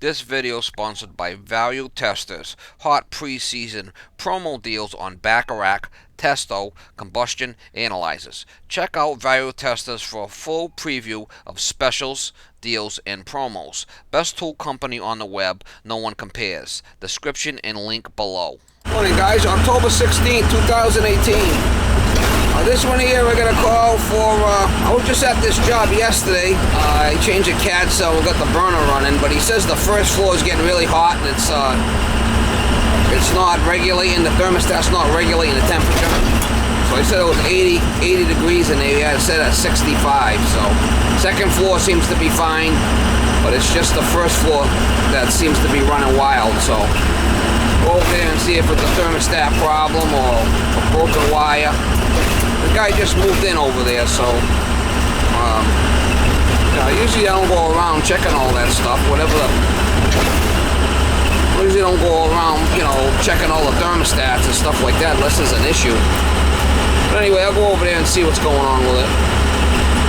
This video is sponsored by Value Testers. Hot preseason promo deals on Bacharach, Testo, combustion analyzers. Check out Value Testers for a full preview of specials, deals, and promos. Best tool company on the web, no one compares. Description and link below. Morning guys, October 16th, 2018. This one here we're going to call for, I was just at this job yesterday. I changed the CAD cell, we got the burner running, but he says the first floor is getting really hot and it's not regulating, the thermostat's not regulating the temperature. So I said it was 80 degrees in there, he had it set at 65, so second floor seems to be fine, but it's just the first floor that seems to be running wild, so go over there and see if it's a thermostat problem or a broken wire. The guy just moved in over there, so usually I don't go around checking all that stuff, usually don't go around, checking all the thermostats and stuff like that unless there's an issue. But anyway, I'll go over there and see what's going on with it.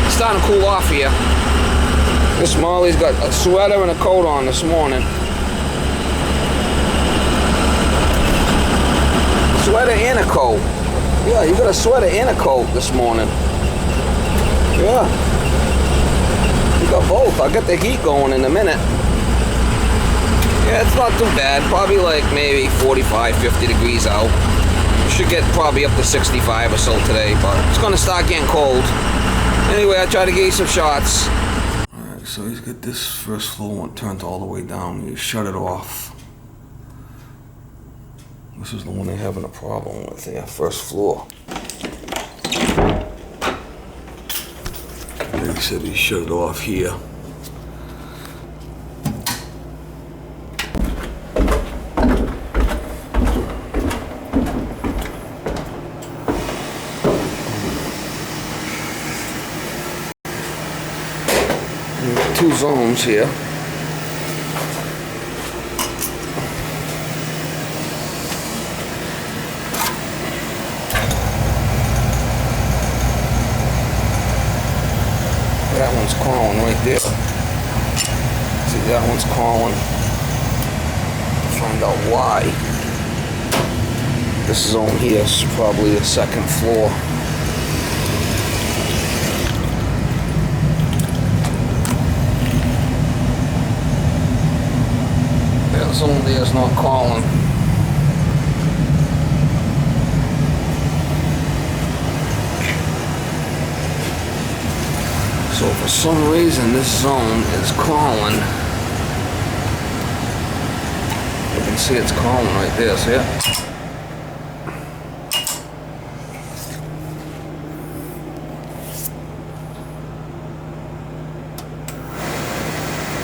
It's starting to cool off here. This Molly's got a sweater and a coat on this morning. Sweater and a coat. Yeah, you got a sweater and a coat this morning. Yeah. You got both. I'll get the heat going in a minute. Yeah, it's not too bad. Probably like maybe 45, 50 degrees out. Should get probably up to 65 or so today, but it's going to start getting cold. Anyway, I'll try to get you some shots. Alright, so he's got this first floor one turned all the way down. You shut it off. This is the one they're having a problem with, their first floor. He said he shut it off here. Two zones here. That one's calling right there. See, that one's calling. Find out why. This zone here is probably the second floor. That zone there is not calling. So for some reason this zone is calling. You can see it's calling right there, see it?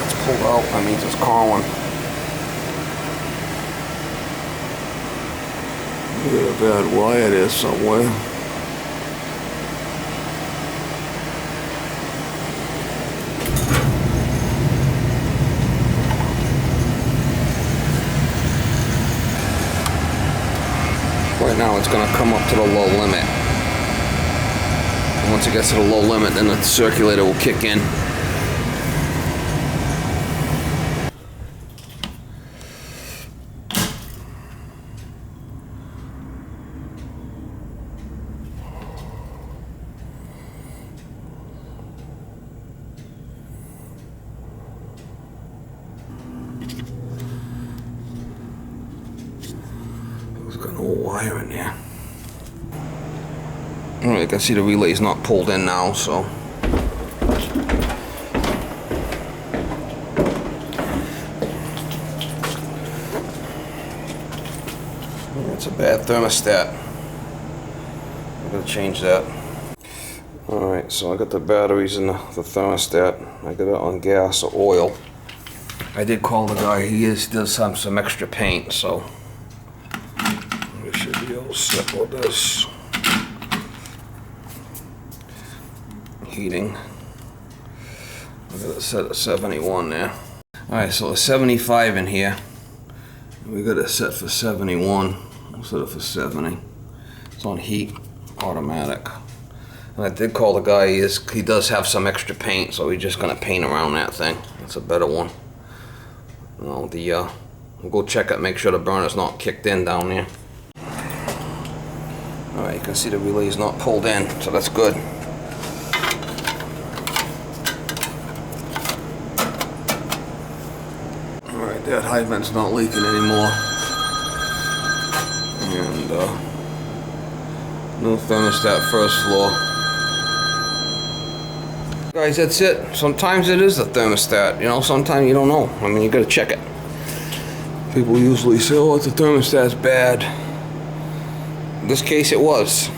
It's pulled out, that means it's calling. Got a bad wire there somewhere. Right now it's going to come up to the low limit. And once it gets to the low limit, then the circulator will kick in. Got an old wire in there. Alright, you can see the relay's not pulled in now, so. It's a bad thermostat. I'm gonna change that. Alright, so I got the batteries in the thermostat. I got it on gas or oil. I did call the guy, he does have some extra paint, so we should be all set with this. Heating. I got it set at 71 there. Alright, so it's 75 in here. We got it set for 71. We'll set it for 70. It's on heat, automatic. And I did call the guy, he does have some extra paint, so he's just gonna paint around that thing. It's a better one. Well, we'll go check it, make sure the burner's not kicked in down there. Alright, you can see the relay's not pulled in, so that's good. Alright, that high vent's not leaking anymore. And no thermostat first floor. Guys, that's it. Sometimes it is the thermostat, you know, sometimes you don't know. I mean, you gotta check it. People usually say, oh, the thermostat's bad. In this case, it was.